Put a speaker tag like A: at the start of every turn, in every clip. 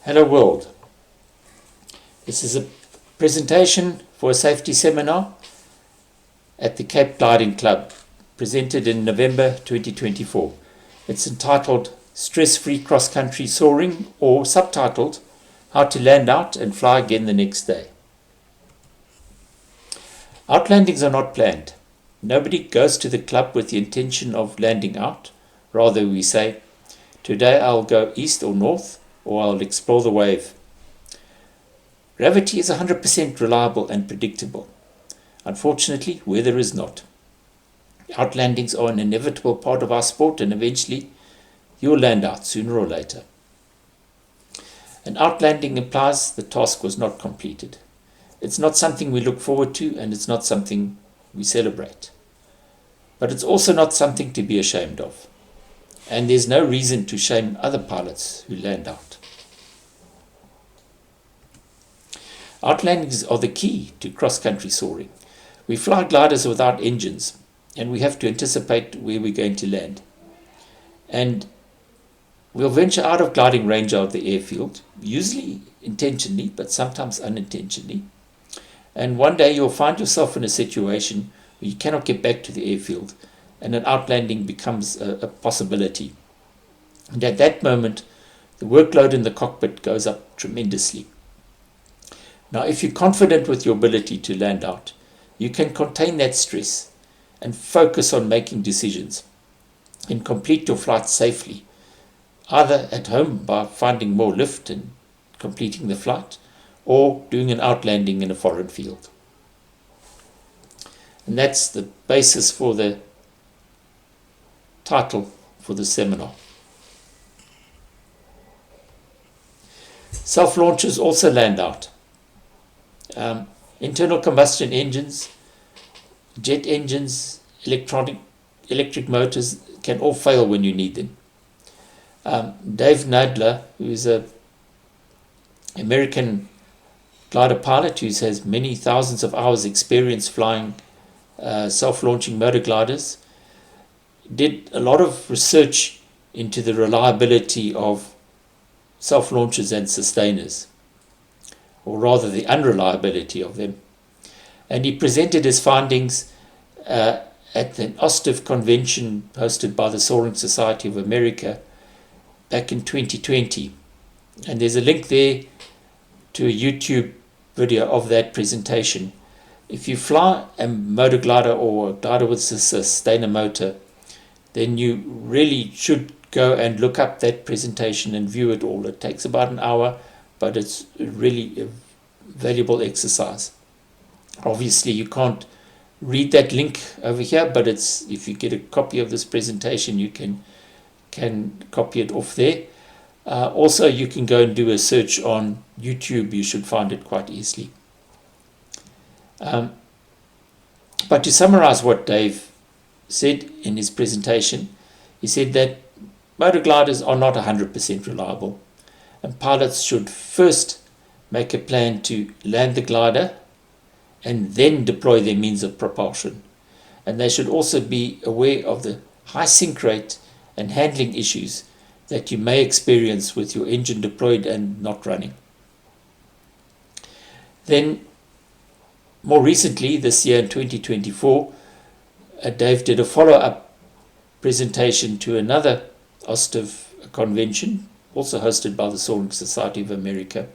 A: Hello world. This is a presentation for a safety seminar at the Cape Gliding Club, presented in November 2024. It's entitled Stress-Free Cross-Country Soaring, or subtitled How to Land Out and Fly Again the Next Day. Outlandings are not planned. Nobody goes to the club with the intention of landing out. Rather, we say, today I'll go east or north, or I'll explore the wave. Gravity is 100% reliable and predictable. Unfortunately, weather is not. Outlandings are an inevitable part of our sport, and eventually you'll land out sooner or later. An outlanding implies the task was not completed. It's not something we look forward to, and it's not something we celebrate. But it's also not something to be ashamed of. And there's no reason to shame other pilots who land out. Outlandings are the key to cross-country soaring. We fly gliders without engines, and we have to anticipate where we're going to land. And we'll venture out of gliding range of the airfield, usually intentionally, but sometimes unintentionally. And one day you'll find yourself in a situation where you cannot get back to the airfield, and an outlanding becomes a possibility. And at that moment, the workload in the cockpit goes up tremendously. Now, if you're confident with your ability to land out, you can contain that stress and focus on making decisions and complete your flight safely, either at home by finding more lift and completing the flight, or doing an outlanding in a foreign field. And that's the basis for the title for the seminar. Self-launchers also land out. Internal combustion engines, jet engines, electric motors can all fail when you need them. Dave Nadler, who is an American glider pilot who has many thousands of hours experience flying self-launching motor gliders, did a lot of research into the reliability of self-launchers and sustainers, or rather the unreliability of them. And he presented his findings at the OSTIF convention hosted by the Soaring Society of America back in 2020. And there's a link there to a YouTube video of that presentation. If you fly a motor glider or a glider with a sustainer motor, then you really should go and look up that presentation and view it all. It takes about an hour, but it's really a valuable exercise. Obviously, you can't read that link over here, but if you get a copy of this presentation, you can copy it off there. Also, you can go and do a search on YouTube. You should find it quite easily. But to summarize what Dave said in his presentation, he said that motor gliders are not 100% reliable, and pilots should first make a plan to land the glider and then deploy their means of propulsion. And they should also be aware of the high sink rate and handling issues that you may experience with your engine deployed and not running. Then, more recently, this year in 2024, Dave did a follow-up presentation to another OSTIF convention, also hosted by the Soaring Society of America.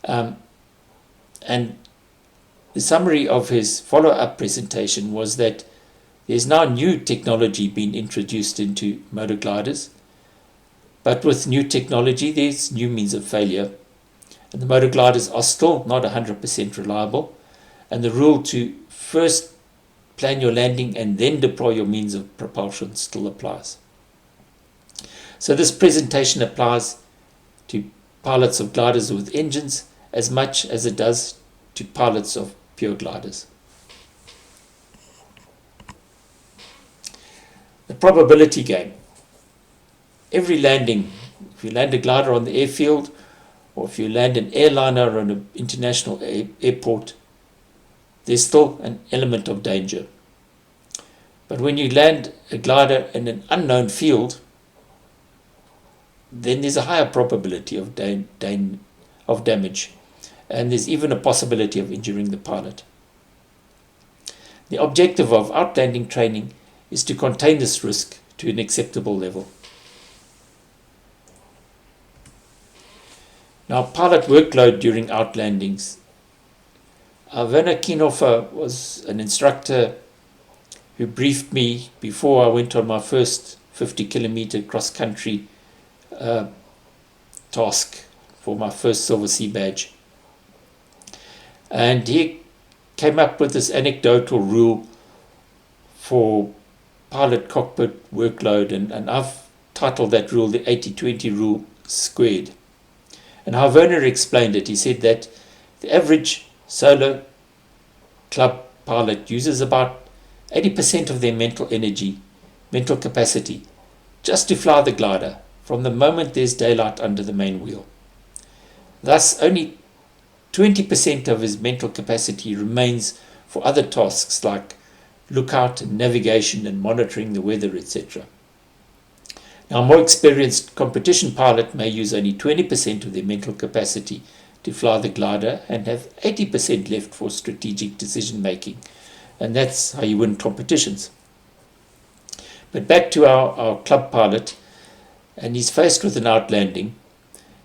A: And the summary of his follow-up presentation was that there's now new technology being introduced into motor gliders, but with new technology there's new means of failure, and the motor gliders are still not 100% reliable, and the rule to first plan your landing and then deploy your means of propulsion still applies. So this presentation applies to pilots of gliders with engines as much as it does to pilots of pure gliders. The probability game. Every landing, if you land a glider on the airfield, or if you land an airliner on an international airport, there's still an element of danger. But when you land a glider in an unknown field, then there's a higher probability of damage, and there's even a possibility of injuring the pilot. The objective of outlanding training is to contain this risk to an acceptable level. Now, pilot workload during outlandings. Werner Kienhofer was an instructor who briefed me before I went on my first 50-kilometer cross-country task for my first Silver Sea badge. And he came up with this anecdotal rule for pilot cockpit workload, and I've titled that rule the 80-20 rule squared. And how Werner explained it, he said that the average solo club pilot uses about 80% of their mental capacity, just to fly the glider from the moment there's daylight under the main wheel. Thus, only 20% of his mental capacity remains for other tasks like lookout and navigation and monitoring the weather, etc. Now, a more experienced competition pilot may use only 20% of their mental capacity to fly the glider and have 80% left for strategic decision making. And that's how you win competitions. But back to our club pilot, and he's faced with an outlanding,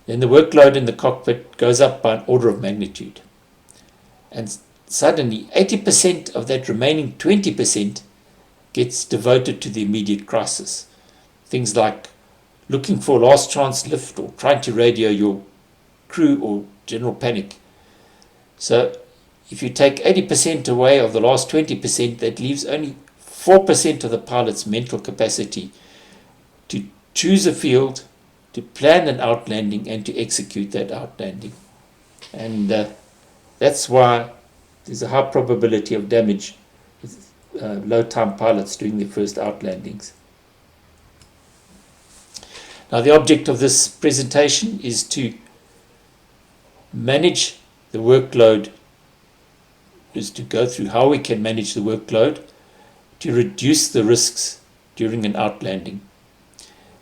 A: then the workload in the cockpit goes up by an order of magnitude. And suddenly 80% of that remaining 20% gets devoted to the immediate crisis. Things like looking for a last chance lift or trying to radio your crew or general panic. So if you take 80% away of the last 20%, that leaves only 4% of the pilot's mental capacity to choose a field, to plan an outlanding, and to execute that outlanding. And that's why there's a high probability of damage with low-time pilots doing their first outlandings. Now, the object of this presentation is to manage the workload, is to go through how we can manage the workload to reduce the risks during an outlanding.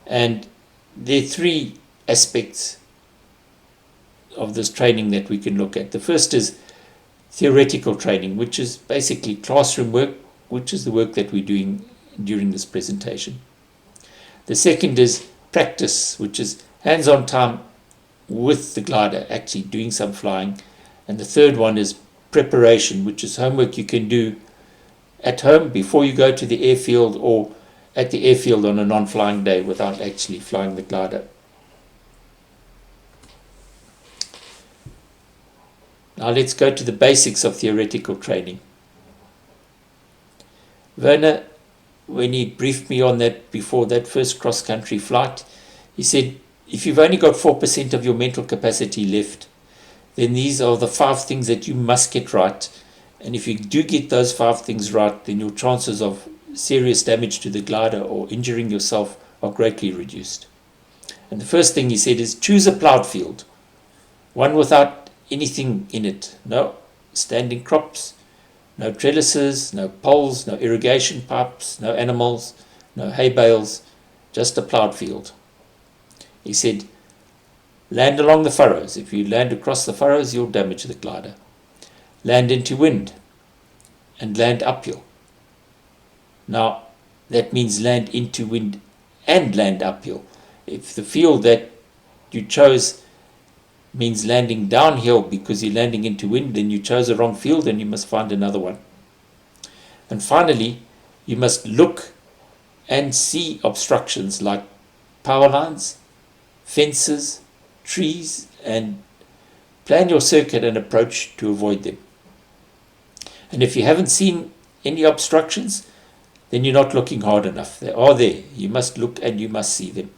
A: And there are three aspects of this training that we can look at. The first is theoretical training, which is basically classroom work, which is the work that we're doing during this presentation. The second is practice, which is hands-on time with the glider, actually doing some flying. And the third one is preparation, which is homework you can do at home before you go to the airfield or at the airfield on a non-flying day without actually flying the glider. Now let's go to the basics of theoretical training. Werner, when he briefed me on that before that first cross-country flight, he said, if you've only got 4% of your mental capacity left, then these are the 5 things that you must get right. And if you do get those 5 things right, then your chances of serious damage to the glider or injuring yourself are greatly reduced. And the first thing he said is choose a plowed field, one without anything in it. No standing crops, no trellises, no poles, no irrigation pipes, no animals, no hay bales, just a plowed field. He said, land along the furrows. If you land across the furrows, you'll damage the glider. Land into wind and land uphill. Now, that means land into wind and land uphill. If the field that you chose means landing downhill because you're landing into wind, then you chose the wrong field and you must find another one. And finally, you must look and see obstructions like power lines, fences, trees, and plan your circuit and approach to avoid them. And if you haven't seen any obstructions, then you're not looking hard enough. They are there. You must look and you must see them.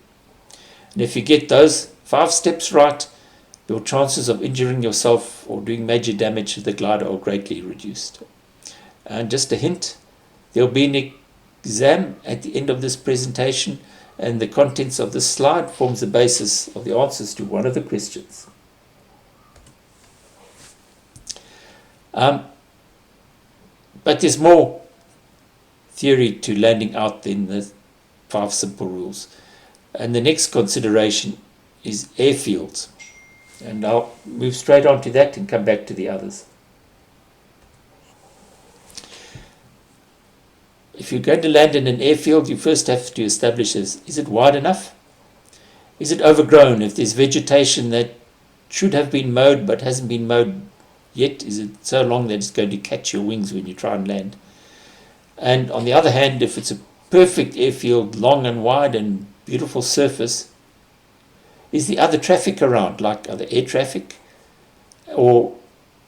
A: And if you get those 5 steps right, your chances of injuring yourself or doing major damage to the glider are greatly reduced. And just a hint, there'll be an exam at the end of this presentation, and the contents of this slide forms the basis of the answers to one of the questions. But there's more theory to landing out than the 5 simple rules. And the next consideration is airfields. And I'll move straight on to that and come back to the others. If you're going to land in an airfield, you first have to establish is it wide enough? Is it overgrown? If there's vegetation that should have been mowed but hasn't been mowed yet, is it so long that it's going to catch your wings when you try and land? And on the other hand, if it's a perfect airfield, long and wide and beautiful surface, is the other traffic around, like other air traffic or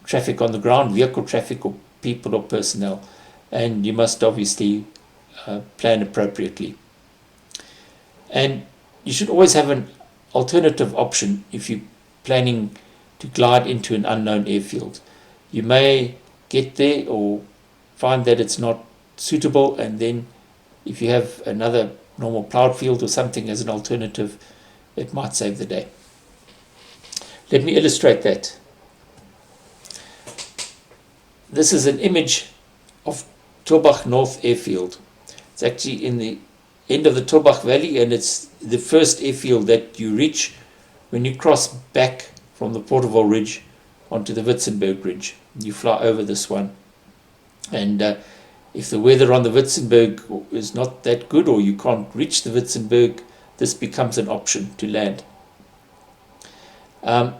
A: traffic on the ground, vehicle traffic or people or personnel? And you must obviously plan appropriately. And you should always have an alternative option if you're planning to glide into an unknown airfield. You may get there or find that it's not suitable, and then if you have another normal plowed field or something as an alternative, it might save the day. Let me illustrate that. This is an image of Tulbagh North Airfield. It's actually in the end of the Tulbagh Valley, and it's the first airfield that you reach when you cross back from the Porterville Ridge onto the Witzenberg Ridge. You fly over this one, and if the weather on the Witzenberg is not that good or you can't reach the Witzenberg, this becomes an option to land. But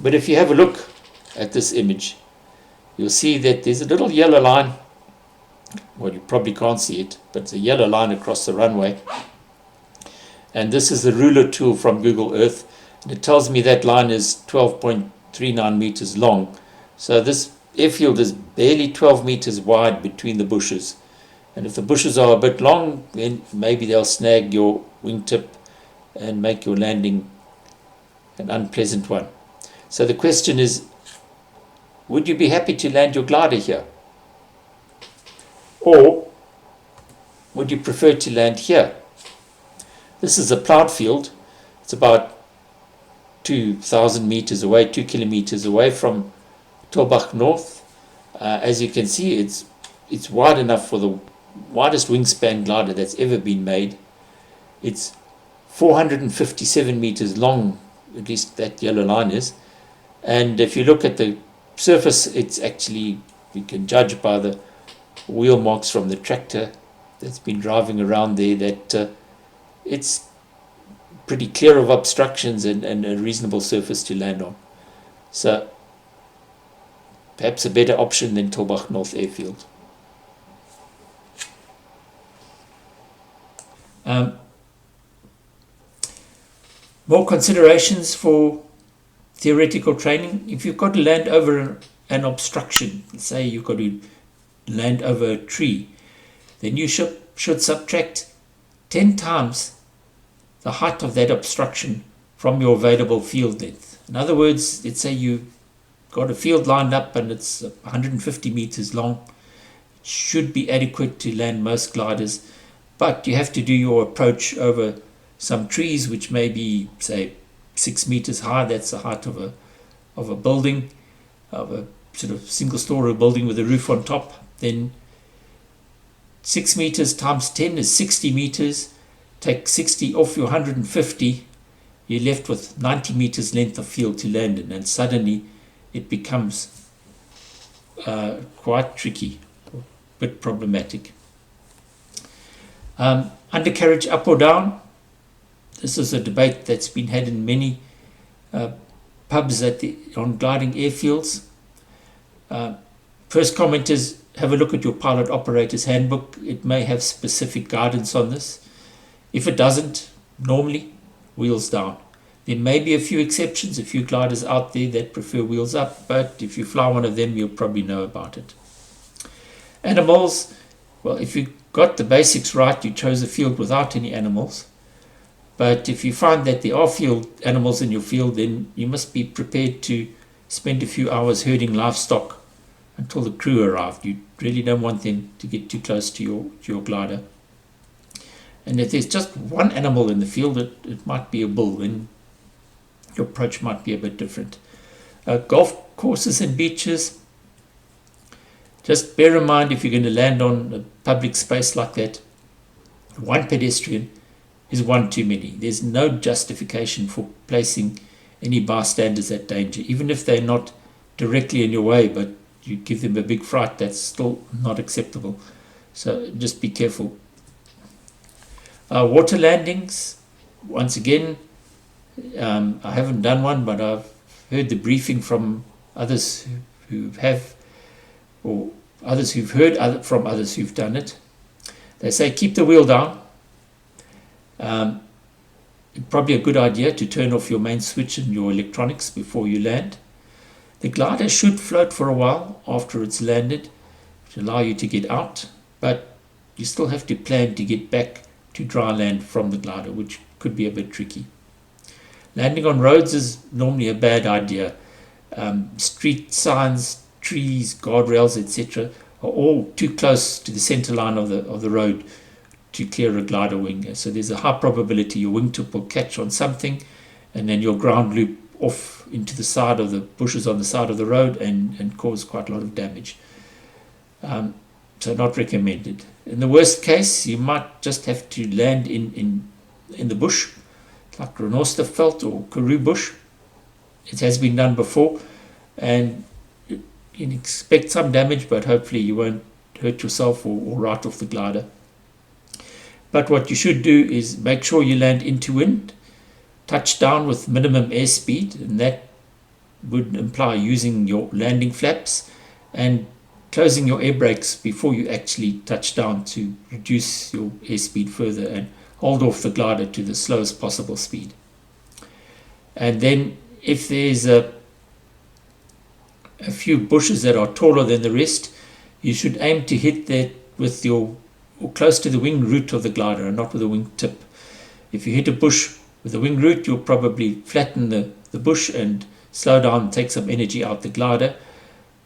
A: if you have a look at this image, you'll see that there's a little yellow line. Well, you probably can't see it, but it's a yellow line across the runway. And this is the ruler tool from Google Earth. And it tells me that line is 12.39 meters long. So this airfield is barely 12 meters wide between the bushes. And if the bushes are a bit long, then maybe they'll snag your wingtip and make your landing an unpleasant one. So the question is, would you be happy to land your glider here? Or would you prefer to land here? This is a plowed field. It's about 2,000 meters away, 2 kilometers away from Tulbagh North. As you can see, it's wide enough for the widest wingspan glider that's ever been made. It's 457 meters long, at least that yellow line is. And if you look at the surface, it's actually, you can judge by the wheel marks from the tractor that's been driving around there that it's pretty clear of obstructions and a reasonable surface to land on. So perhaps a better option than Tulbagh North Airfield. More considerations for theoretical training. If you've got to land over an obstruction, say you've got to land over a tree, then you should subtract 10 times the height of that obstruction from your available field length. In other words, let's say you've got a field lined up and it's 150 meters long. It should be adequate to land most gliders, but you have to do your approach over some trees which may be, say, 6 meters high. That's the height of a building, of a sort of single-story building with a roof on top. Then 6 meters times 10 is 60 meters. Take 60 off your 150, you're left with 90 meters length of field to land in, and suddenly it becomes quite tricky, a bit problematic. Undercarriage up or down. This is a debate that's been had in many pubs on gliding airfields. First comment is, have a look at your pilot operator's handbook. It may have specific guidance on this. If it doesn't, normally wheels down. There may be a few exceptions, a few gliders out there that prefer wheels up, but if you fly one of them, you'll probably know about it. Animals, well, if you got the basics right, you chose a field without any animals. But if you find that there are animals in your field, then you must be prepared to spend a few hours herding livestock until the crew arrived. You really don't want them to get too close to your glider. And if there's just one animal in the field, it might be a bull, then your approach might be a bit different. Golf courses and beaches, just bear in mind if you're going to land on a public space like that, one pedestrian is one too many. There's no justification for placing any bystanders at danger, even if they're not directly in your way, but you give them a big fright. That's still not acceptable. So just be careful. Water landings, once again, I haven't done one, but I've heard the briefing from others who have, or others who've heard from others who've done it. They say keep the wheel down. Probably a good idea to turn off your main switch and your electronics before you land. The glider should float for a while after it's landed to allow you to get out, but you still have to plan to get back to dry land from the glider, which could be a bit tricky. Landing on roads is normally a bad idea. Street signs, trees, guardrails, etc. are all too close to the center line of the road to clear a glider wing. So there's a high probability your wingtip will catch on something, and then you'll ground loop off into the side of the bushes on the side of the road and cause quite a lot of damage. So not recommended. In the worst case, you might just have to land in the bush, like Renosterveld or Karoo bush. It has been done before, and you can expect some damage, but hopefully you won't hurt yourself or right off the glider. But what you should do is make sure you land into wind, touch down with minimum airspeed, and that would imply using your landing flaps and closing your air brakes before you actually touch down to reduce your airspeed further and hold off the glider to the slowest possible speed. And then if there's a few bushes that are taller than the rest, you should aim to hit that with your, or close to the wing root of the glider and not with the wing tip. If you hit a bush with the wing root, you'll probably flatten the bush and slow down and take some energy out the glider.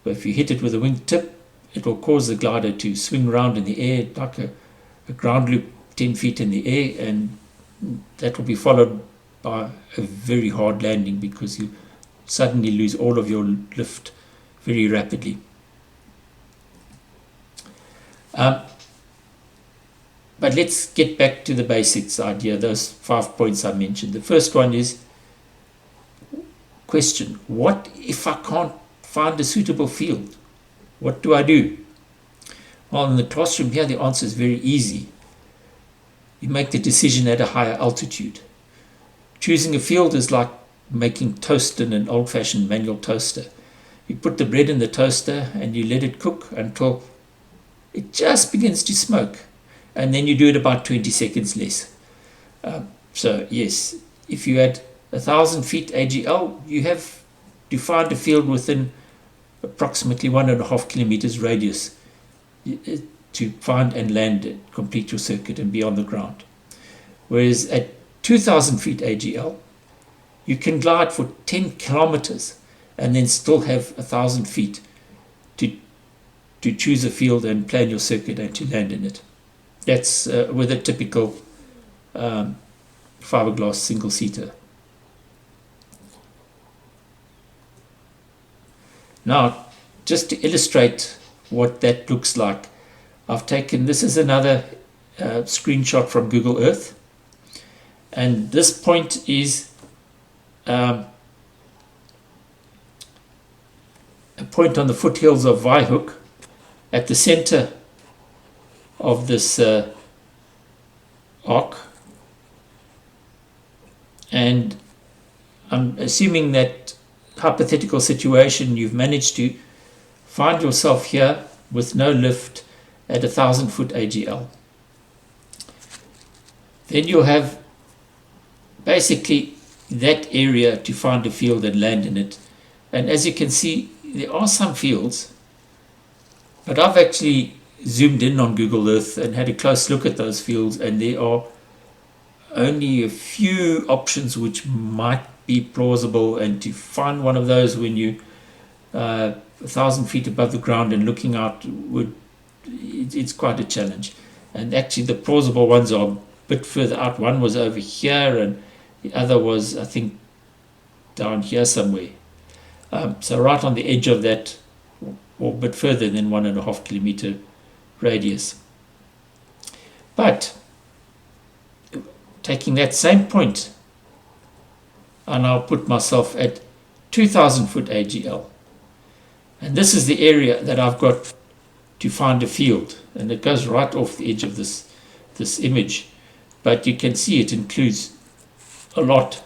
A: But if you hit it with a wing tip, it will cause the glider to swing around in the air like a ground loop 10 feet in the air, and that will be followed by a very hard landing because you suddenly lose all of your lift very rapidly. But let's get back to the basics idea, those 5 points I mentioned. The first one is question: what if I can't find a suitable field? What do I do? Well, in the classroom here, the answer is very easy. You make the decision at a higher altitude. Choosing a field is like making toast in an old-fashioned manual toaster. You put the bread in the toaster and you let it cook until it just begins to smoke, and then you do it about 20 seconds less. So yes, if you had 1,000 feet AGL, you have to find a field within approximately 1.5 kilometers radius to find and land it, complete your circuit and be on the ground. Whereas at 2,000 feet AGL, you can glide for 10 kilometers and then still have 1,000 feet to choose a field and plan your circuit and to land in it. That's with a typical fiberglass single-seater. Now, just to illustrate what that looks like, I've taken, this is another screenshot from Google Earth, and this point is a point on the foothills of Waihoek at the center of this arc, and I'm assuming that hypothetical situation, you've managed to find yourself here with no lift at 1,000 foot AGL. Then you'll have basically that area to find a field and land in it. And as you can see, there are some fields, but I've actually zoomed in on Google Earth and had a close look at those fields, and there are only a few options which might be plausible, and to find one of those when you 1,000 feet above the ground and looking out it's quite a challenge. And actually the plausible ones are a bit further out. One was over here and the other was, I think, down here somewhere. So right on the edge of that, or a bit further than 1.5 kilometer radius. But taking that same point, and I'll put myself at 2,000 foot AGL. And this is the area that I've got to find a field, and it goes right off the edge of this image, but you can see it includes a lot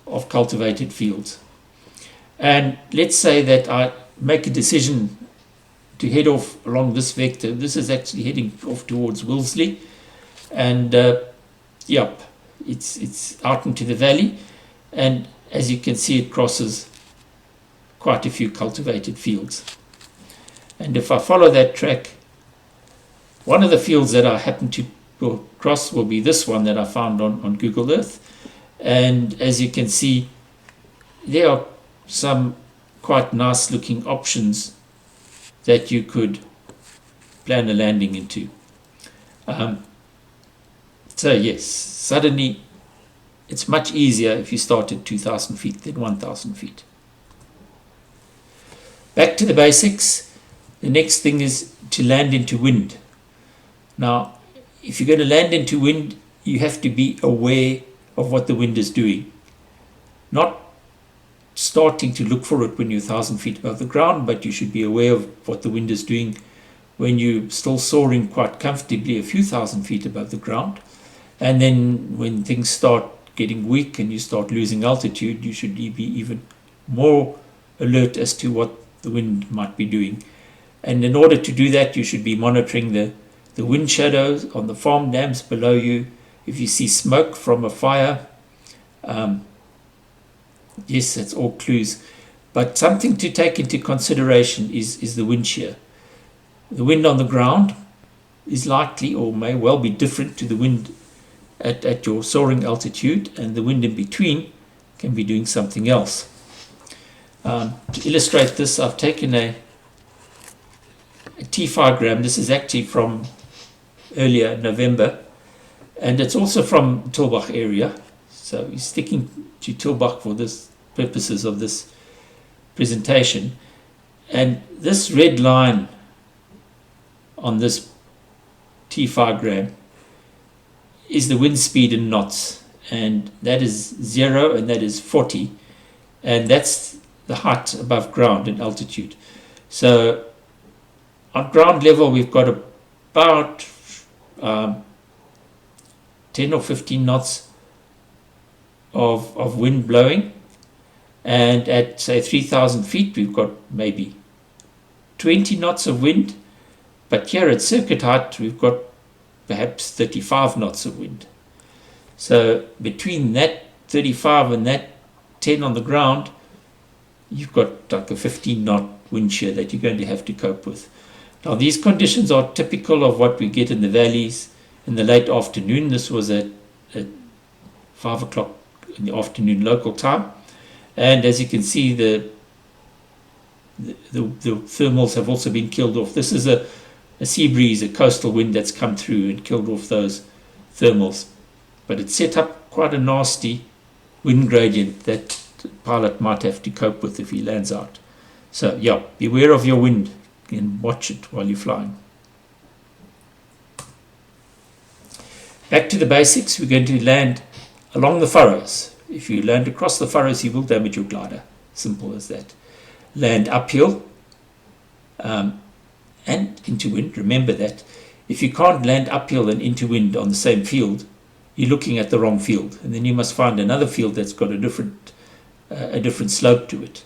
A: of cultivated fields. And let's say that I make a decision to head off along this vector. This is actually heading off towards Wilsley, and yep, it's out into the valley, and as you can see, it crosses quite a few cultivated fields. And if I follow that track, one of the fields that I happen to go across will be this one that I found on Google Earth. And as you can see, there are some quite nice looking options that you could plan a landing into. So yes, suddenly it's much easier if you start at 2,000 feet than 1,000 feet. Back to the basics. The next thing is to land into wind. Now, if you're going to land into wind, you have to be aware of what the wind is doing. Not starting to look for it when you're 1,000 feet above the ground, but you should be aware of what the wind is doing when you're still soaring quite comfortably a few thousand feet above the ground. And then when things start getting weak and you start losing altitude, you should be even more alert as to what the wind might be doing. And in order to do that, you should be monitoring the wind shadows on the farm dams below you. If you see smoke from a fire, yes, that's all clues. But something to take into consideration is the wind shear. The wind on the ground is likely or may well be different to the wind at your soaring altitude, and the wind in between can be doing something else. To illustrate this, I've taken a T5gram. This is actually from earlier November, and it's also from Tulbagh area. So we're sticking to Tulbagh for this purposes of this presentation. And this red line on this T5gram is the wind speed in knots, and that is 0 and that is 40, and that's the height above ground in altitude. So on ground level, we've got about 10 or 15 knots of wind blowing, and at say 3,000 feet we've got maybe 20 knots of wind, but here at circuit height we've got perhaps 35 knots of wind. So between that 35 and that 10 on the ground, you've got like a 15 knot wind shear that you're going to have to cope with. Now these conditions are typical of what we get in the valleys in the late afternoon. This was at 5 o'clock in the afternoon local time, and as you can see, the thermals have also been killed off. This is a sea breeze, a coastal wind that's come through and killed off those thermals, but it set up quite a nasty wind gradient that the pilot might have to cope with if he lands out. So yeah, beware of your wind and watch it while you're flying. Back to the basics. We're going to land along the furrows. If you land across the furrows, you will damage your glider. Simple as that. Land uphill and into wind. Remember that. If you can't land uphill and into wind on the same field, you're looking at the wrong field, and then you must find another field that's got a different slope to it,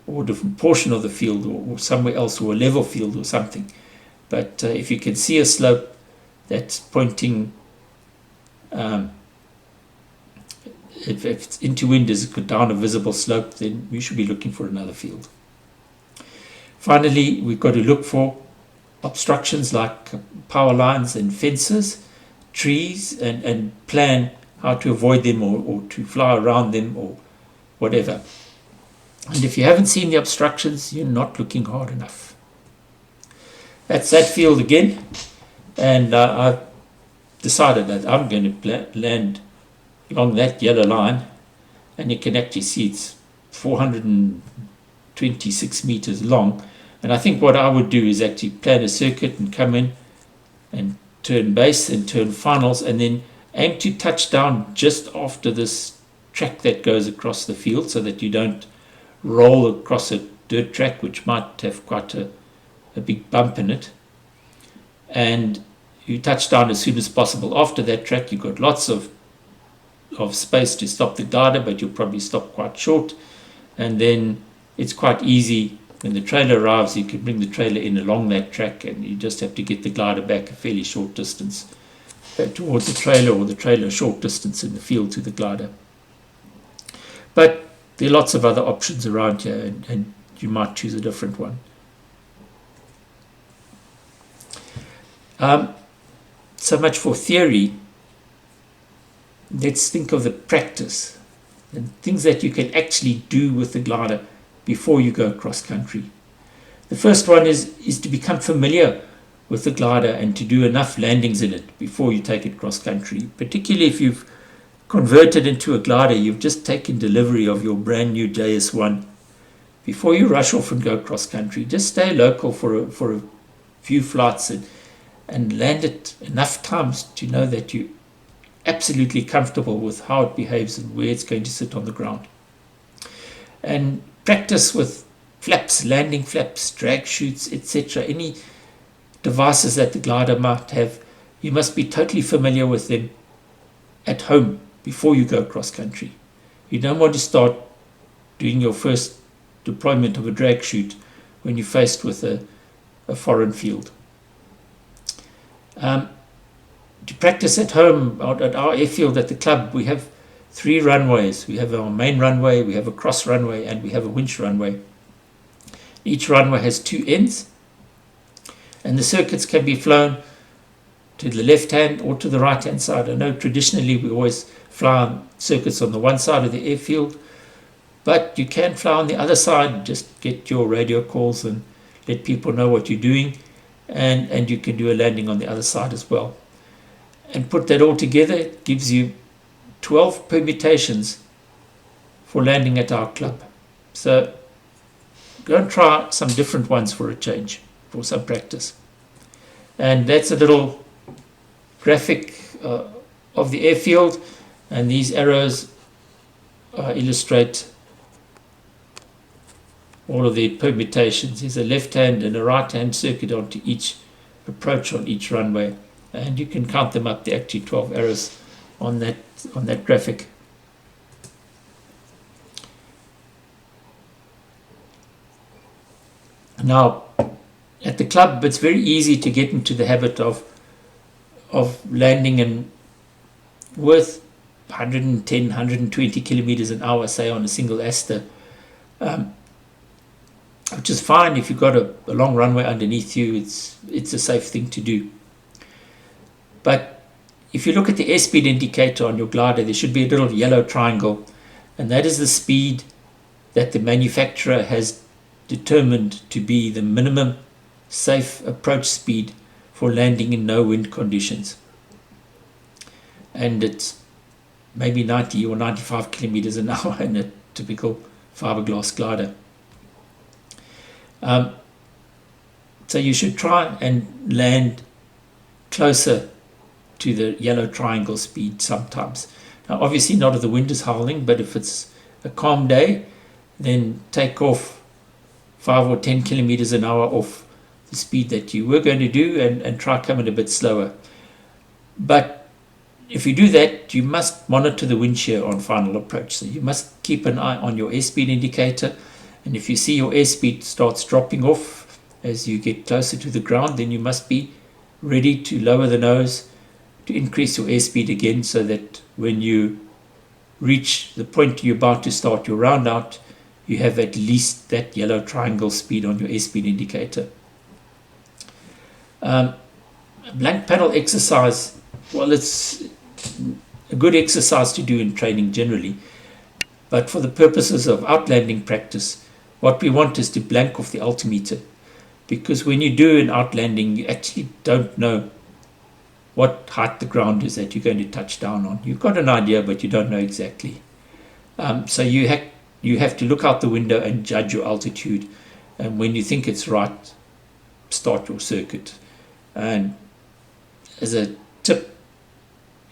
A: or a different portion of the field, or somewhere else, or a level field or something. But if you can see a slope that's pointing, if it's into wind as down a visible slope, then we should be looking for another field. Finally, we've got to look for obstructions like power lines and fences, trees, and plan how to avoid them, or to fly around them, or whatever. And if you haven't seen the obstructions, you're not looking hard enough. That's that field again, and I've decided that I'm going to land along that yellow line, and you can actually see it's 426 meters long. And I think what I would do is actually plan a circuit and come in and turn base and turn finals, and then Aim to touch down just after this track that goes across the field so that you don't roll across a dirt track which might have quite a big bump in it. And you touch down as soon as possible. After that track, you've got lots of space to stop the glider, but you'll probably stop quite short. And then it's quite easy. When the trailer arrives, you can bring the trailer in along that track, and you just have to get the glider back a fairly short distance towards the trailer, or the trailer a short distance in the field to the glider. But there are lots of other options around here, and you might choose a different one. So much for theory. Let's think of the practice and things that you can actually do with the glider before you go cross country. The first one is to become familiar with the glider and to do enough landings in it before you take it cross country. Particularly if you've converted into a glider, you've just taken delivery of your brand new JS1. Before you rush off and go cross country, just stay local for a few flights and land it enough times to know that you're absolutely comfortable with how it behaves and where it's going to sit on the ground. And practice with flaps, landing flaps, drag chutes, etc. Any devices that the glider might have, you must be totally familiar with them at home before you go cross country. You don't want to start doing your first deployment of a drag chute when you're faced with a foreign field. To practice at home, at our airfield at the club, we have 3 runways. We have our main runway, we have a cross runway, and we have a winch runway. Each runway has 2 ends, and the circuits can be flown to the left hand or to the right hand side. I know traditionally we always fly on circuits on the one side of the airfield, but you can fly on the other side. Just get your radio calls and let people know what you're doing, and you can do a landing on the other side as well. And put that all together, it gives you 12 permutations for landing at our club. So go and try some different ones for a change, for some practice. And that's a little graphic of the airfield, and these arrows illustrate all of the permutations. There's a left hand and a right hand circuit onto each approach on each runway, and you can count them up. There are actually 12 arrows on that graphic. Now, at the club, it's very easy to get into the habit of landing in with 110, 120 kilometers an hour, say on a single Aster, which is fine if you've got a long runway underneath you. It's a safe thing to do. But if you look at the airspeed indicator on your glider, there should be a little yellow triangle, and that is the speed that the manufacturer has determined to be the minimum safe approach speed for landing in no wind conditions. And it's maybe 90 or 95 kilometers an hour in a typical fiberglass glider. So you should try and land closer to the yellow triangle speed sometimes. Now obviously not if the wind is howling, but if it's a calm day, then take off 5 or 10 kilometers an hour off the speed that you were going to do, and try coming a bit slower. But if you do that, you must monitor the wind shear on final approach. So you must keep an eye on your airspeed indicator, and if you see your airspeed starts dropping off as you get closer to the ground, then you must be ready to lower the nose to increase your airspeed again, so that when you reach the point you're about to start your round out, you have at least that yellow triangle speed on your airspeed indicator. A blank panel exercise, well, it's a good exercise to do in training generally, but for the purposes of outlanding practice, what we want is to blank off the altimeter, because when you do an outlanding, you actually don't know what height the ground is that you're going to touch down on. You've got an idea, but you don't know exactly. So you have to look out the window and judge your altitude, and when you think it's right, start your circuit. And as a tip,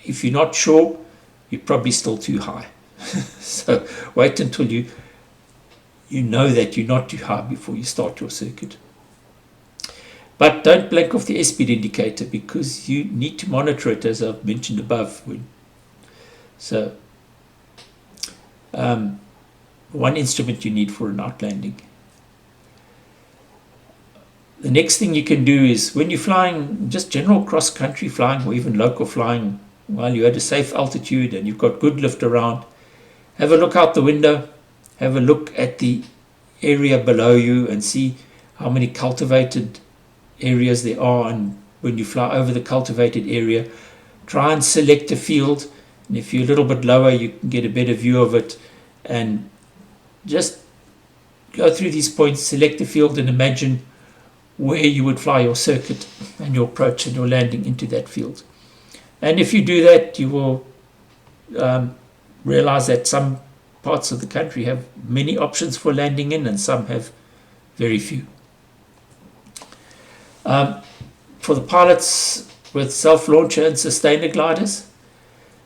A: if you're not sure, you're probably still too high. So wait until you know that you're not too high before you start your circuit. But don't blank off the airspeed indicator, because you need to monitor it, as I've mentioned above. So one instrument you need for an outlanding. The next thing you can do is, when you're flying, just general cross-country flying or even local flying, while you're at a safe altitude and you've got good lift around, have a look out the window, have a look at the area below you and see how many cultivated areas there are. And when you fly over the cultivated area, try and select a field, and if you're a little bit lower, you can get a better view of it, and just go through these points, select a field, and imagine where you would fly your circuit and your approach and your landing into that field. And if you do that, you will realize that some parts of the country have many options for landing in, and some have very few. For the pilots with self-launcher and sustainer gliders,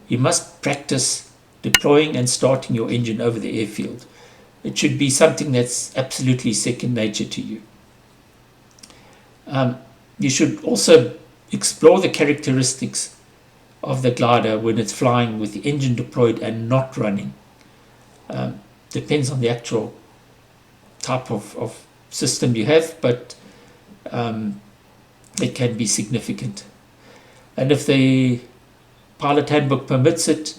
A: you must practice deploying and starting your engine over the airfield. It should be something that's absolutely second nature to you. You should also explore the characteristics of the glider when it's flying with the engine deployed and not running. Depends on the actual type of system you have, but it can be significant. And if the pilot handbook permits it,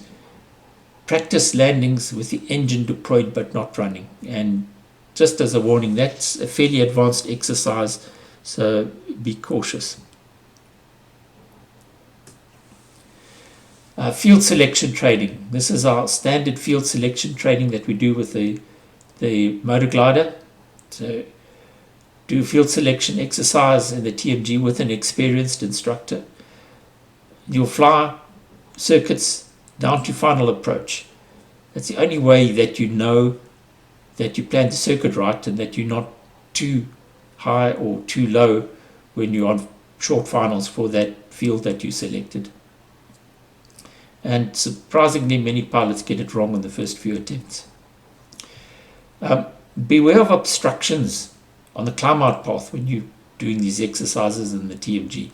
A: practice landings with the engine deployed but not running. And just as a warning, that's a fairly advanced exercise, so be cautious. Field selection training. This is our standard field selection training that we do with the motor glider. So do field selection exercise in the TMG with an experienced instructor. You'll fly circuits down to final approach. That's the only way that you know that you planned the circuit right and that you're not too high or too low when you're on short finals for that field that you selected. And surprisingly, many pilots get it wrong on the first few attempts. Beware of obstructions on the climb out path when you're doing these exercises in the TMG,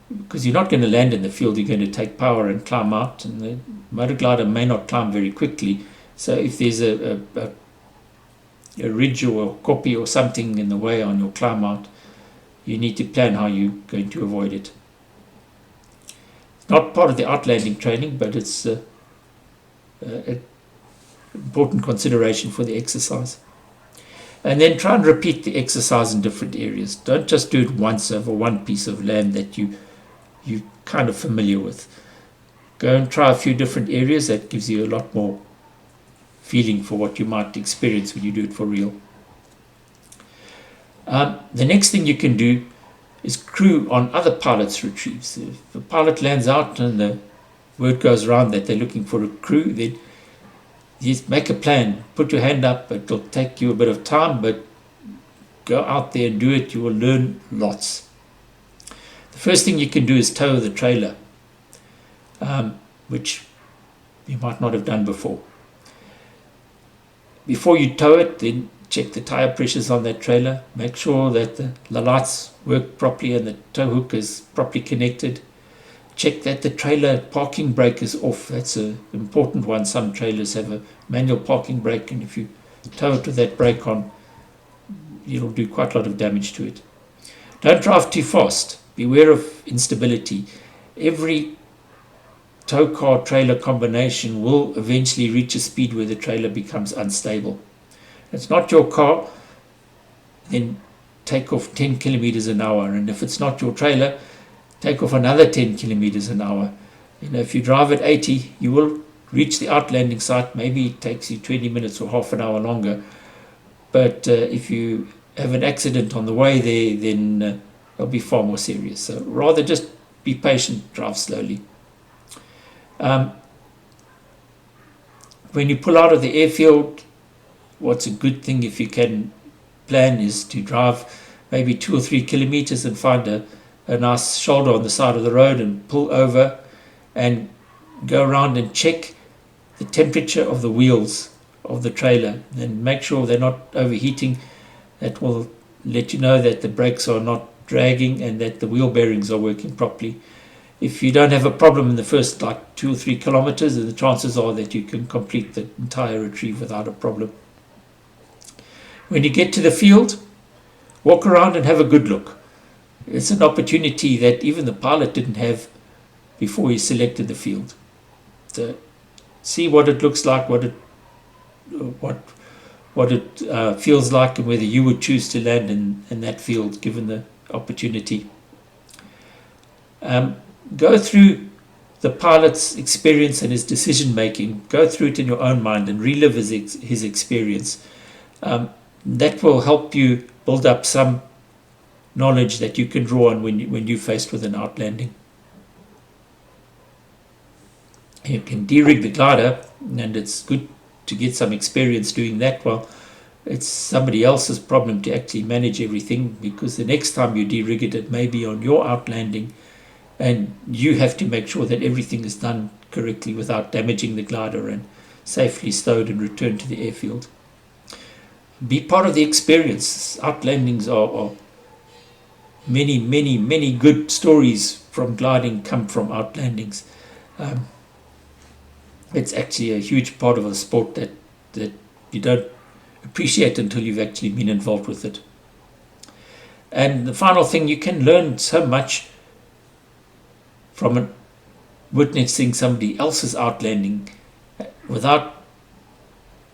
A: because you're not going to land in the field. You're going to take power and climb out, and the motor glider may not climb very quickly. So if there's a ridge or a copy or something in the way on your climb out, you need to plan how you're going to avoid it. It's not part of the outlanding training, but it's an important consideration for the exercise. And then try and repeat the exercise in different areas. Don't just do it once over one piece of land that you're kind of familiar with. Go and try a few different areas. That gives you a lot more feeling for what you might experience when you do it for real. The next thing you can do is crew on other pilots' retrieves. If a pilot lands out and the word goes around that they're looking for a crew, then just make a plan. Put your hand up. It'll take you a bit of time, but go out there and do it. You will learn lots. The first thing you can do is tow the trailer, which you might not have done before. Before you tow it, then check the tire pressures on that trailer. Make sure that the lights work properly and the tow hook is properly connected. Check that the trailer parking brake is off. That's an important one. Some trailers have a manual parking brake, and if you tow it with that brake on, you'll do quite a lot of damage to it. Don't drive too fast. Beware of instability. Every tow car trailer combination will eventually reach a speed where the trailer becomes unstable. It's not your car, then take off 10 kilometers an hour. And if it's not your trailer, take off another 10 kilometers an hour. If you drive at 80, you will reach the outlanding site. Maybe it takes you 20 minutes or half an hour longer. But if you have an accident on the way there, then it'll be far more serious. So rather just be patient, drive slowly. When you pull out of the airfield, what's a good thing if you can plan is to drive maybe 2 or 3 kilometers and find a nice shoulder on the side of the road and pull over and go around and check the temperature of the wheels of the trailer and make sure they're not overheating. That will let you know that the brakes are not dragging and that the wheel bearings are working properly. If you don't have a problem in the first 2 or 3 kilometers, then the chances are that you can complete the entire retrieve without a problem. When you get to the field, walk around and have a good look. It's an opportunity that even the pilot didn't have before he selected the field. So see what it looks like, what it feels like, and whether you would choose to land in that field given the opportunity. Go through the pilot's experience and his decision making. Go through it in your own mind and relive his experience. That will help you build up some knowledge that you can draw on when you're faced with an outlanding. You can de-rig the glider, and it's good to get some experience doing that. Well, it's somebody else's problem to actually manage everything, because the next time you de-rig it, it may be on your outlanding, and you have to make sure that everything is done correctly without damaging the glider and safely stowed and returned to the airfield. Be part of the experience. Outlandings are many good stories from gliding come from outlandings. It's actually a huge part of a sport that you don't appreciate until you've actually been involved with it. And the final thing, you can learn so much from witnessing somebody else's outlanding without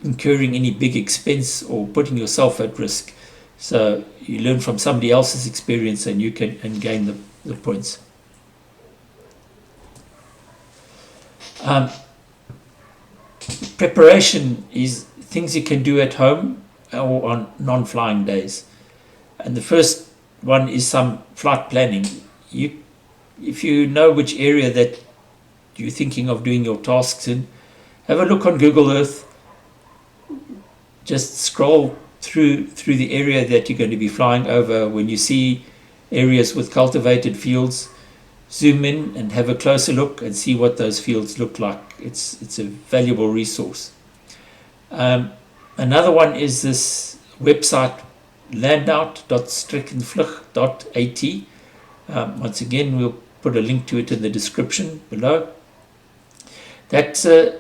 A: incurring any big expense or putting yourself at risk. So you learn from somebody else's experience and you can gain the points. Preparation is things you can do at home or on non-flying days. And the first one is some flight planning. If you know which area that you're thinking of doing your tasks in, have a look on Google Earth. Just scroll through the area that you're going to be flying over. When you see areas with cultivated fields, zoom in and have a closer look and see what those fields look like. It's a valuable resource. Another one is this website, landout.streckenvlug.at. Once again, we'll put a link to it in the description below. That's a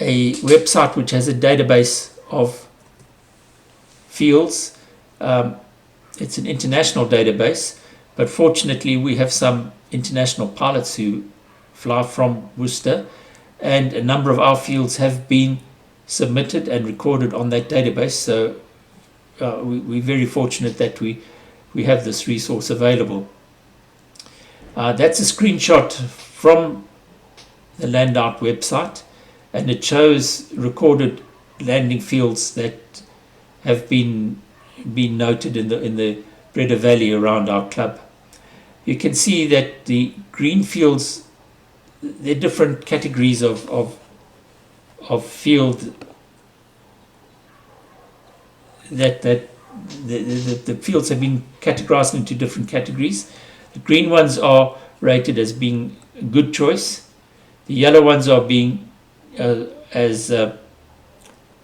A: website which has a database of fields. It's an international database, but fortunately we have some international pilots who fly from Worcester, and a number of our fields have been submitted and recorded on that database. So we're very fortunate that we have this resource available. That's a screenshot from the Landout website, and it shows recorded landing fields that have been noted in the Breda Valley around our club. You can see that the green fields, they're different categories of field that the fields have been categorized into different categories. The green ones are rated as being a good choice. The yellow ones are being as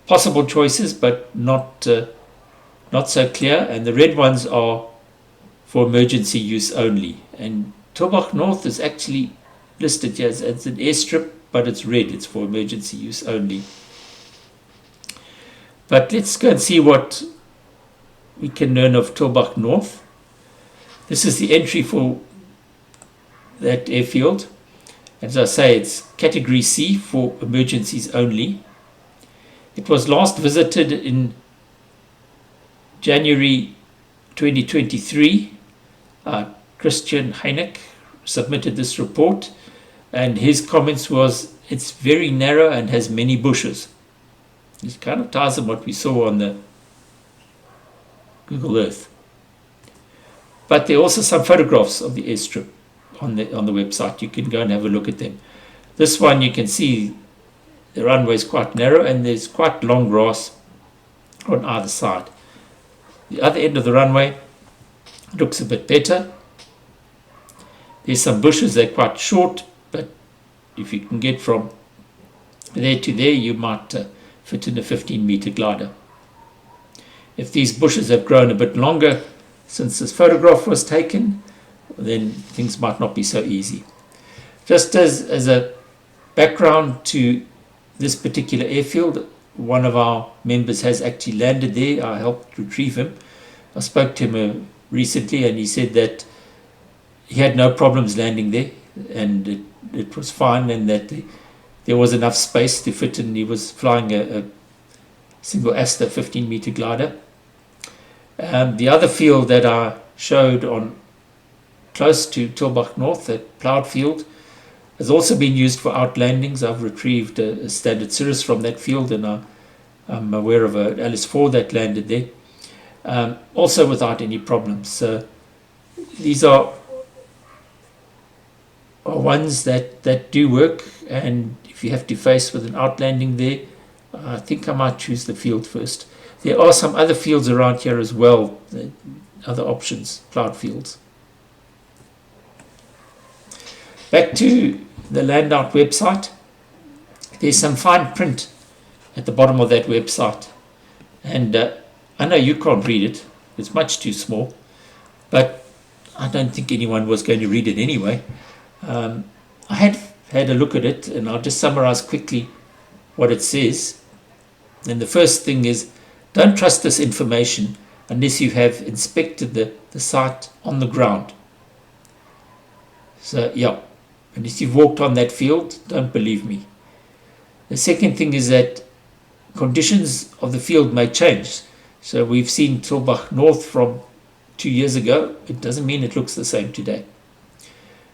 A: possible choices, but not so clear. And the red ones are for emergency use only. And Tulbagh North is actually listed here as an airstrip, but it's red. It's for emergency use only. But let's go and see what we can learn of Tulbagh North. This is the entry for that airfield. As I say, it's category C for emergencies only. It was last visited in January 2023. Christian Heineck submitted this report, and his comments was, it's very narrow and has many bushes. It kind of ties in what we saw on the Google Earth. But there are also some photographs of the airstrip on the website. You can go and have a look at them. This one, you can see the runway is quite narrow and there's quite long grass on either side. The other end of the runway looks a bit better. There's some bushes, they're quite short, but if you can get from there to there, you might fit in a 15-meter glider. If these bushes have grown a bit longer since this photograph was taken, then things might not be so easy. Just as a background to this particular airfield, one of our members has actually landed there. I helped retrieve him. I spoke to him recently, and he said that he had no problems landing there, and it was fine, and that there was enough space to fit in. He was flying a single Aster 15-meter glider. The other field that I showed on close to Tulbagh North, that ploughed field, has also been used for outlandings. I've retrieved a standard Cirrus from that field, and I'm aware of an Alice 4 that landed there, also without any problems. So these are ones that do work, and if you have to face with an outlanding there, I think I might choose the field first. There are some other fields around here as well, other options, ploughed fields. Back to the Landout website. There's some fine print at the bottom of that website, and I know you can't read it, it's much too small, but I don't think anyone was going to read it anyway. I had a look at it, and I'll just summarize quickly what it says. And the first thing is, don't trust this information unless you have inspected the site on the ground. So yeah, unless you've walked on that field, don't believe me. The second thing is that conditions of the field may change. So we've seen Tulbagh North from 2 years ago. It doesn't mean it looks the same today.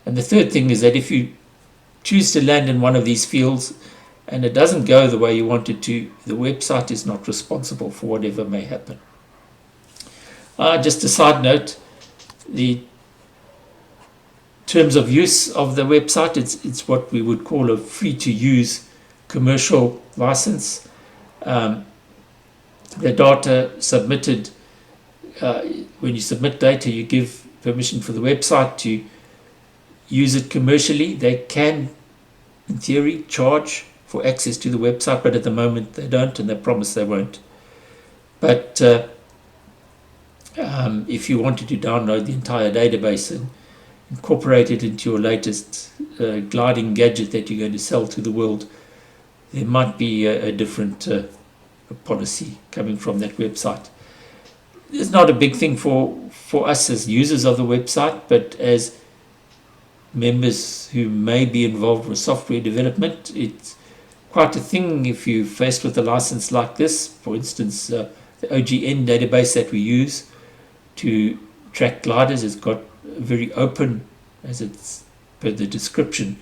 A: And the third thing is that if you choose to land in one of these fields and it doesn't go the way you want it to, the website is not responsible for whatever may happen. Just a side note, the terms of use of the website, it's what we would call a free-to-use commercial license. The data submitted, when you submit data, you give permission for the website to use it commercially. They can, in theory, charge for access to the website, but at the moment they don't, and they promise they won't. But if you wanted to download the entire database and incorporate it into your latest gliding gadget that you're going to sell to the world, there might be a different policy coming from that website. It's not a big thing for us as users of the website, but as members who may be involved with software development, it's quite a thing if you're faced with a license like this. For instance, the OGN database that we use to track gliders has got a very open, as it's per the description,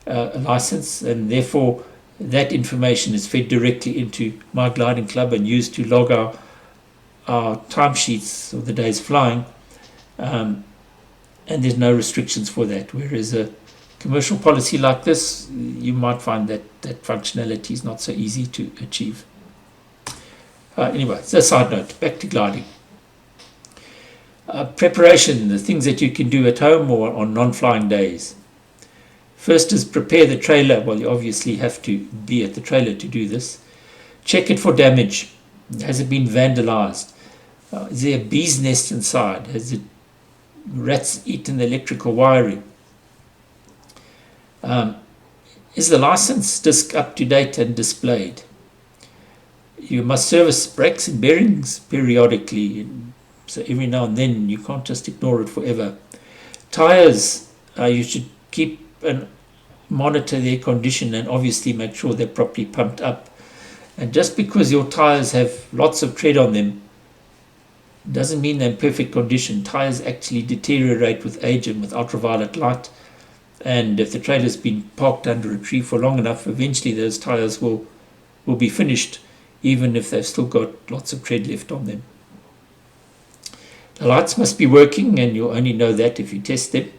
A: a license, and therefore that information is fed directly into My Gliding Club and used to log our timesheets of the day's flying, and there's no restrictions for that. Whereas a commercial policy like this, you might find that functionality is not so easy to achieve. Anyway, it's a side note. Back to gliding. Preparation, the things that you can do at home or on non-flying days. First is prepare the trailer. Well, you obviously have to be at the trailer to do this. Check it for damage. Has it been vandalized? Is there a bee's nest inside? Has it rats eaten the electrical wiring? Is the license disc up to date and displayed? You must service brakes and bearings periodically, so every now and then. You can't just ignore it forever. Tires, you should keep and monitor their condition and obviously make sure they're properly pumped up. And just because your tires have lots of tread on them doesn't mean they're in perfect condition. Tires actually deteriorate with age and with ultraviolet light, and if the trailer's been parked under a tree for long enough, eventually those tires will be finished, even if they've still got lots of tread left on them. The lights must be working, and you'll only know that if you test them.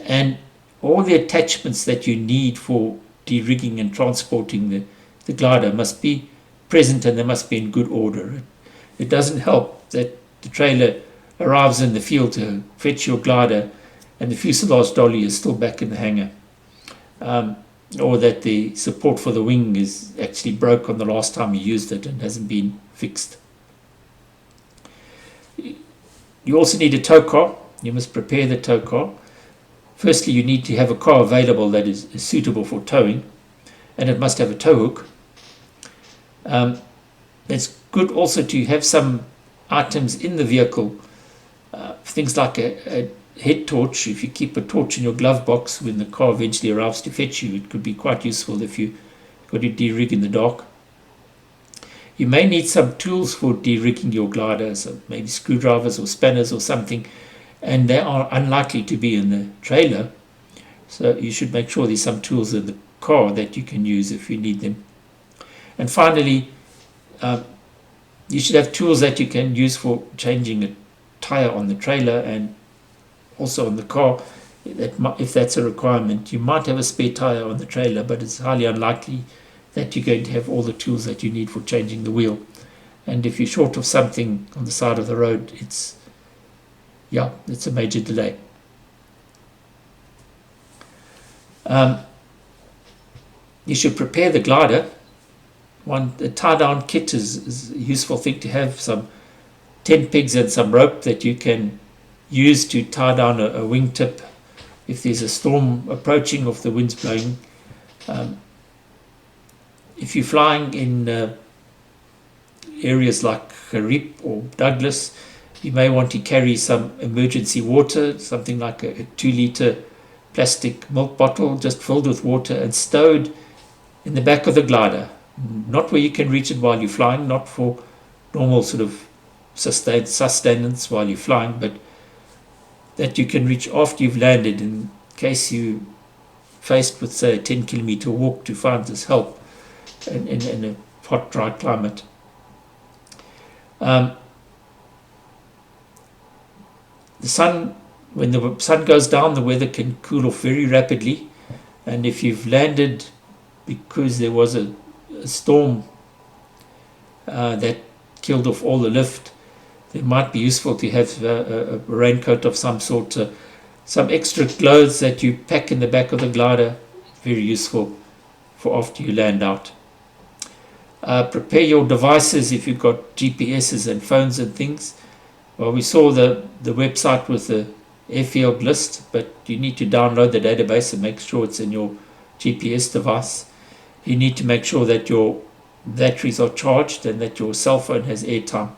A: And all the attachments that you need for de-rigging and transporting the glider must be present, and they must be in good order. It doesn't help that the trailer arrives in the field to fetch your glider and the fuselage dolly is still back in the hangar. or that the support for the wing is actually broke on the last time you used it and hasn't been fixed. You also need a tow car. You must prepare the tow car. Firstly, you need to have a car available that is suitable for towing, and it must have a tow hook. It's good also to have some items in the vehicle, things like a head torch. If you keep a torch in your glove box when the car eventually arrives to fetch you, it could be quite useful if you got to de-rig in the dark. You may need some tools for de-rigging your glider, so maybe screwdrivers or spanners or something, and they are unlikely to be in the trailer, so you should make sure there's some tools in the car that you can use if you need them. And finally, you should have tools that you can use for changing a tire on the trailer and also on the car. If that's a requirement, you might have a spare tire on the trailer, but it's highly unlikely that you're going to have all the tools that you need for changing the wheel. And if you're short of something on the side of the road, it's a major delay. You should prepare the glider. A tie-down kit is a useful thing to have. Some tent pegs and some rope that you can use to tie down a wingtip if there's a storm approaching or if the wind's blowing. If you're flying in areas like Harip or Douglas, you may want to carry some emergency water, something like a 2-litre plastic milk bottle just filled with water and stowed in the back of the glider. Not where you can reach it while you're flying, not for normal sort of sustenance while you're flying, but that you can reach after you've landed in case you're faced with, say, a 10-kilometer walk to find this help in a hot, dry climate. The sun, when the sun goes down, the weather can cool off very rapidly, and if you've landed because there was a storm that killed off all the lift, it might be useful to have a raincoat of some sort, some extra clothes that you pack in the back of the glider. Very useful for after you land out. Prepare your devices if you've got GPSs and phones and things. Well, we saw the website with the airfield list, but you need to download the database and make sure it's in your GPS device. You need to make sure that your batteries are charged and that your cell phone has airtime.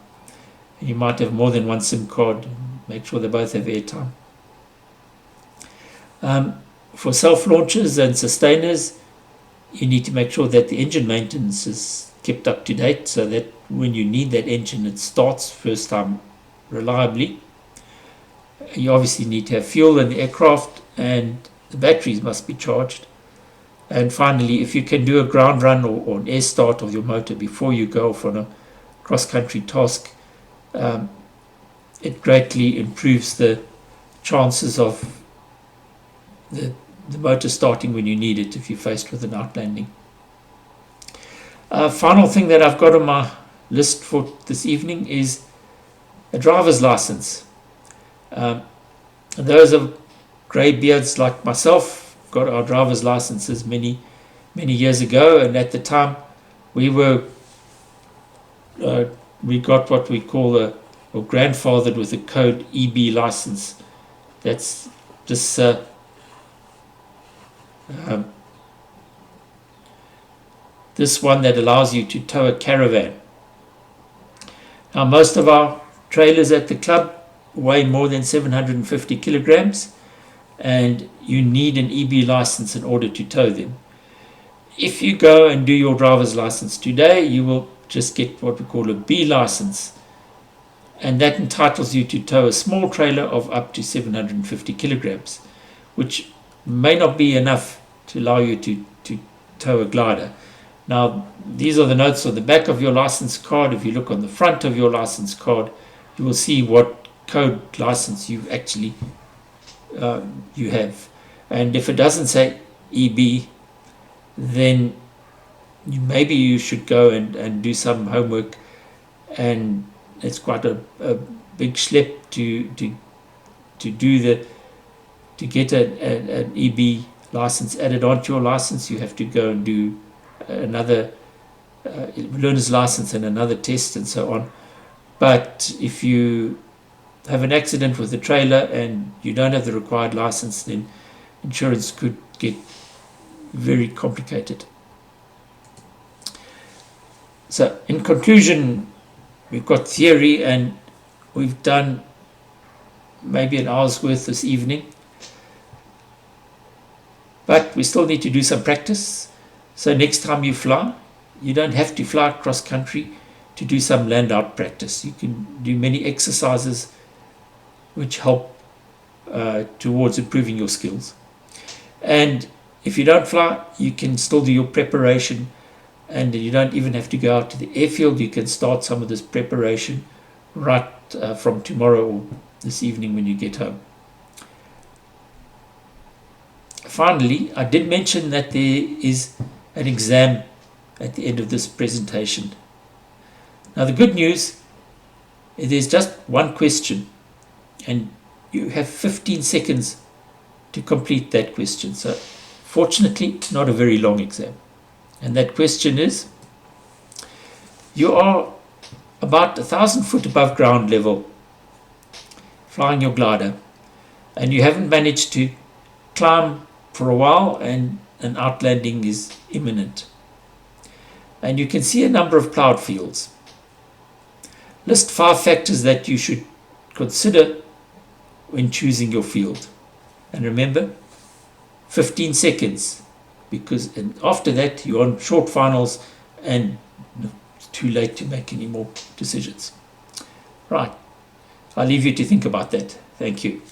A: You might have more than one SIM card. Make sure they both have airtime. For self-launchers and sustainers, you need to make sure that the engine maintenance is kept up to date so that when you need that engine, it starts first time reliably. You obviously need to have fuel in the aircraft and the batteries must be charged. And finally, if you can do a ground run or an air start of your motor before you go off on a cross-country task, it greatly improves the chances of the motor starting when you need it if you're faced with an outlanding. Final thing that I've got on my list for this evening is a driver's license. And those of grey beards like myself got our driver's licenses many years ago, and at the time we got what we call or grandfathered with a code EB license. That's this this one that allows you to tow a caravan. Now, most of our trailers at the club weigh more than 750 kilograms, and you need an EB license in order to tow them. If you go and do your driver's license today, you will just get what we call a B license, and that entitles you to tow a small trailer of up to 750 kilograms, which may not be enough to allow you to tow a glider. Now, these are the notes on the back of your license card. If you look on the front of your license card, you will see what code license you actually you have. And if it doesn't say EB, then maybe you should go and do some homework, and it's quite a big schlep to get an EB license added onto your license, you have to go and do another learner's license and another test and so on. But if you have an accident with the trailer and you don't have the required license, then insurance could get very complicated. So in conclusion, we've got theory and we've done maybe an hour's worth this evening, but we still need to do some practice. So next time you fly, you don't have to fly cross country to do some land out practice. You can do many exercises which help towards improving your skills. And if you don't fly, you can still do your preparation, and you don't even have to go out to the airfield. You can start some of this preparation right from tomorrow or this evening when you get home. Finally, I did mention that there is an exam at the end of this presentation. Now the good news is there's just one question and you have 15 seconds to complete that question. So fortunately, not a very long exam. And that question is, you are about 1,000 foot above ground level flying your glider, and you haven't managed to climb for a while, and an outlanding is imminent. And you can see a number of cloud fields. List 5 factors that you should consider when choosing your field. And remember, 15 seconds, because after that you're on short finals and it's too late to make any more decisions. Right, I'll leave you to think about that. Thank you.